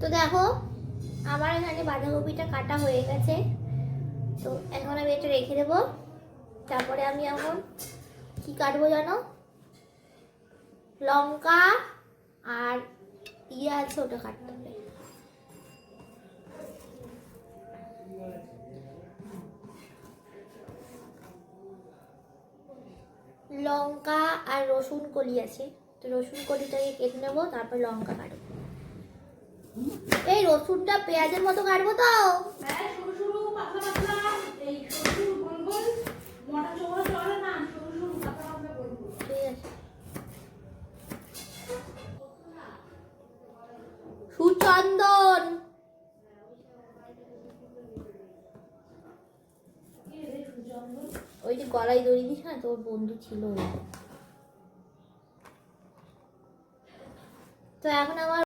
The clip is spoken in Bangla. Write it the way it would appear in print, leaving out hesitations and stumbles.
তো দেখো আমার এখানে বাঁধাকপিটা কাটা হয়ে গেছে। তো এখন আমি এটা রেখে দেবো। তারপরে আমি এখন কি কাটবো জানো, লঙ্কা আর ইয়ে আছে ওটা কাটতে হবে। লঙ্কা আর রসুন কলি আছে, তো রসুন কলিটাকে কেটে নেবো, তারপর লঙ্কা কাটবো। এই রসুনটা পেঁয়াজের মতো কাটবো তো? সুচন্দন, ওই যে গলায় দড়ি দিস না, তোর বন্ধু ছিল। তো এখন আমার